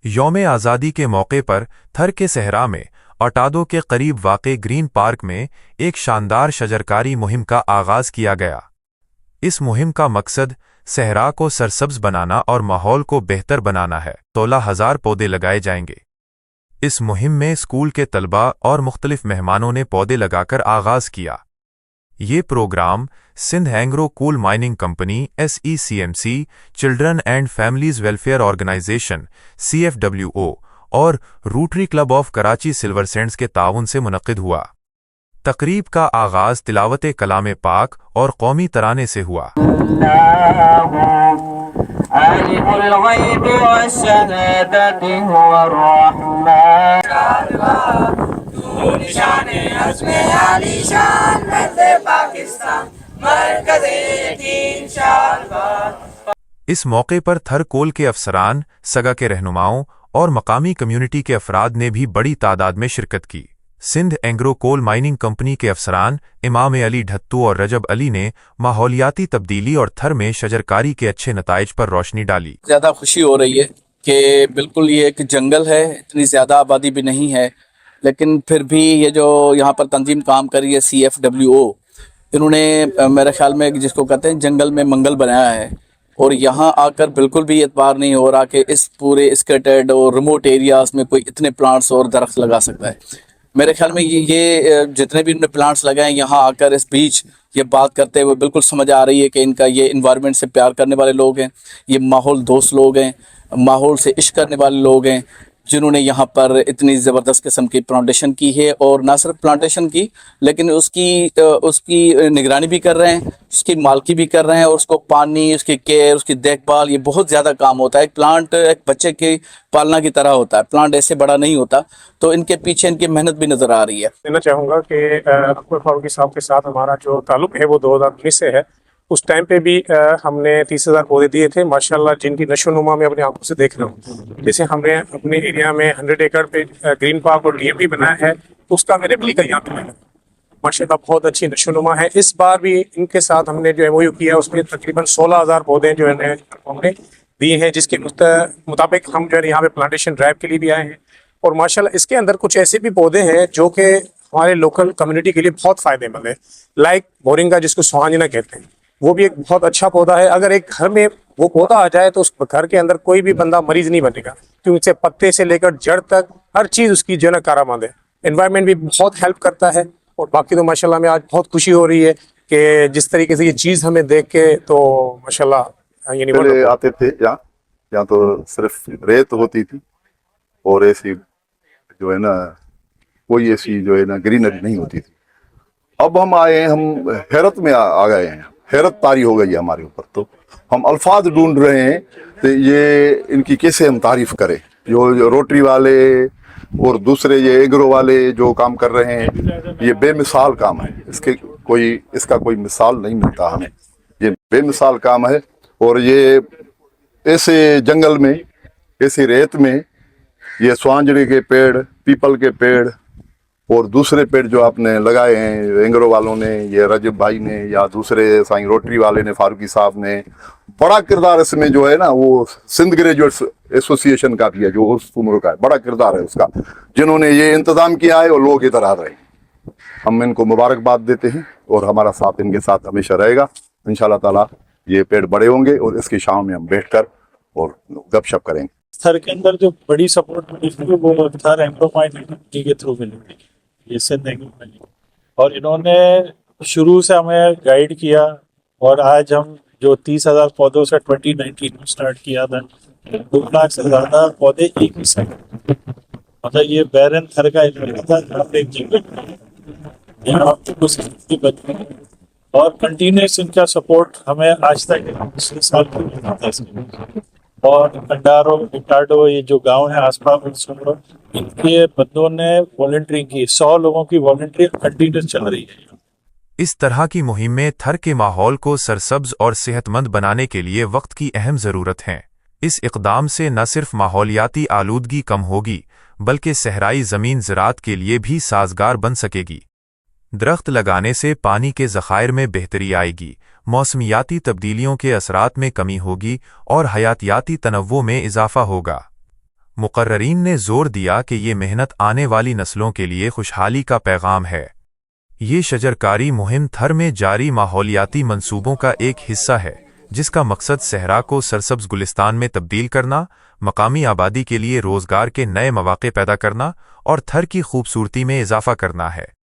यौम आज़ादी के मौके पर थर के सहरा में ओटादो के करीब वाक़े ग्रीन पार्क में एक शानदार शजरकारी मुहिम का आगाज़ किया गया। इस मुहिम का मकसद सहरा को सरसब्ज बनाना और माहौल को बेहतर बनाना है। 16,000 पौधे लगाए जाएंगे। इस मुहिम में स्कूल के तलबा और मुख्तलिफ मेहमानों ने पौधे लगाकर आगाज़ किया। ये program Sindh Engro coal mining company SECMC, children and families welfare organisation CFWO और Rotary Club of Karachi silver saints के ताउन से मुनक़िद हुआ। तकरीब का आगाज़ तिलावत कलाम पाक और कौमी तराने से हुआ। इस मौके पर थर कोल के अफसरान, सगा के रहनुमाओं और मकामी कम्युनिटी के अफराद ने भी बड़ी तादाद में शिरकत की। Sindh Engro coal mining company के अफसरान इमाम अली ढत्तू और रजब अली ने माहौलियाती तब्दीली और थर में शजरकारी के अच्छे नताइज पर रोशनी डाली। ज़्यादा खुशी हो रही है कि बिल्कुल ये एक जंगल है, इतनी ज़्यादा आबादी भी नहीं है, लेकिन फिर भी ये जो यहाँ पर तंजीम काम कर रही है CFWO, इन्होंने मेरे ख्याल में जिसको कहते हैं जंगल में मंगल बनाया है। और यहाँ आकर बिल्कुल भी एतबार नहीं हो रहा कि इस पूरे स्केटर्ड और रिमोट एरियाज़ में कोई इतने प्लांट्स और दरख्त लगा सकता है। मेरे ख्याल में ये जितने भी इन्होंने प्लांट्स लगाए यहाँ आकर इस बीच ये बात करते हुए बिल्कुल समझ आ रही है कि इनका ये इन्वायरमेंट से प्यार करने वाले लोग हैं, ये माहौल दोस्त लोग हैं, माहौल से इश्क करने वाले लोग हैं, जिन्होंने यहाँ पर इतनी ज़बरदस्त किस्म की प्लांटेशन की है। और ना सिर्फ प्लांटेशन की, लेकिन उसकी निगरानी भी कर रहे हैं, उसकी मालकी भी कर रहे हैं, और उसको पानी, उसकी केयर, उसकी देखभाल, ये बहुत ज़्यादा काम होता है। एक प्लांट एक बच्चे की पालना की तरह होता है, प्लांट ऐसे बड़ा नहीं होता। तो इनके पीछे इनकी मेहनत भी नज़र आ रही है। कहना चाहूँगा कि अकबर फारूकी साहब के साथ हमारा जो ताल्लुक़ है वो 2019 से है। उस टाइम पे भी हमने 30,000 पौधे दिए थे, माशाल्लाह, जिनकी नशोनुमा में अपनी आंखों से देख रहा हूँ। जैसे हमने अपने एरिया में 100 एकड़ पे ग्रीन पार्क और DMP बनाया है, तो उसका मेरे रेप्लिका यहाँ पे है। माशाल्लाह बहुत अच्छी नशोनुमा है। इस बार भी इनके साथ हमने जो MOU किया उसमें तकरीबन 16,000 पौधे जो है हमने दिए हैं, जिसके मुताबिक हम जो है यहाँ पे प्लांटेशन ड्राइव के लिए भी आए हैं। और माशाल्लाह इसके अंदर कुछ ऐसे भी पौधे हैं जो कि हमारे लोकल कम्युनिटी के लिए बहुत फ़ायदेमंद है। लाइक मोरिंगा, जिसको सुहांजना कहते हैं, वो भी एक बहुत अच्छा पौधा है। अगर एक घर में वो पौधा आ जाए तो उस घर के अंदर कोई भी बंदा मरीज नहीं बनेगा, क्योंकि इससे पत्ते से लेकर जड़ तक हर चीज़ उसकी जो है ना कारआमद है। एनवायरनमेंट भी बहुत हेल्प करता है। और बाकी तो माशाल्लाह में आज बहुत खुशी हो रही है कि जिस तरीके से ये चीज़ हमें देख के तो माशाल्लाह ये पहले आते थे यहाँ तो सिर्फ रेत होती थी और ऐसी जो है ना कोई ऐसी जो है ना ग्रीनरी नहीं होती थी। अब हम आए हैं, हम हैरत में आ गए हैं, हैरत तारी हो गई है हमारे ऊपर। तो हम अल्फाज ढूंढ रहे हैं तो ये इनकी कैसे हम तारीफ करें। जो रोटरी वाले और दूसरे ये एग्रो वाले जो काम कर रहे हैं, ये बेमिसाल काम है। इसका कोई मिसाल नहीं मिलता हमें। ये बेमिसाल काम है। और ये ऐसे जंगल में, ऐसी रेत में, ये स्वांजड़े के पेड़, पीपल के पेड़ और दूसरे पेड़ जो आपने लगाए हैं एंग्रो वालों ने, ये रजब भाई ने या दूसरे साईं रोटरी वाले ने, फारूकी साहब ने, बड़ा किरदार इसमें जो है ना वो सिंध ग्रेजुएट्स एसोसिएशन का भी है, जो उस उम्र का है, बड़ा किरदार है उसका, जिन्होंने ये इंतजाम किया है और लोग इधर आ रहे हैं। हम इनको मुबारकबाद देते हैं और हमारा साथ इनके साथ हमेशा रहेगा। इंशाल्लाह ताला ये पेड़ बड़े होंगे और इसकी छांव में हम बैठकर और गपशप करेंगे। थर के अंदर जो बड़ी सपोर्ट मिली वो थर एंग्रो माइनिंग के थ्रू मिली, ये सिंध एंग्रो माइनिंग, और इन्होंने शुरू से हमें गाइड किया। और आज हम जो 30,000 पौधों से 2019 में स्टार्ट किया था, 2 लाख से ज़्यादा पौधे एक ही साइड, मतलब ये बैरन थर का इलाका था, एक जंगल यहाँ और कंटिन्यूस इनका सपोर्ट हमें आज तक पिछले साल मिलता है। और कंडारो, ओटाडो, ये जो गांव है आसपास, इनके बंदों ने वॉलंटियरिंग की, 100 लोगों की वॉलंटियरिंग कंटिन्यूस चल रही है। इस तरह की मुहिमें थर के माहौल को सरसब्ज और सेहतमंद बनाने के लिए वक्त की अहम ज़रूरत है। इस इक़दाम से न सिर्फ माहौलियाती आलूदगी कम होगी, बल्कि सहराई ज़मीन ज़राअत के लिए भी साज़गार बन सकेगी। दरख्त लगाने से पानी के ज़खायर में बेहतरी आएगी, मौसमियाती तब्दीलियों के असरात में कमी होगी और हयातियाती तनव्वुर में इजाफ़ा होगा। مقررین نے زور دیا کہ یہ محنت آنے والی نسلوں کے لیے خوشحالی کا پیغام ہے۔ یہ شجرکاری مہم تھر میں جاری ماحولیاتی منصوبوں کا ایک حصہ ہے، جس کا مقصد صحرا کو سرسبز گلستان میں تبدیل کرنا، مقامی آبادی کے لیے روزگار کے نئے مواقع پیدا کرنا اور تھر کی خوبصورتی میں اضافہ کرنا ہے۔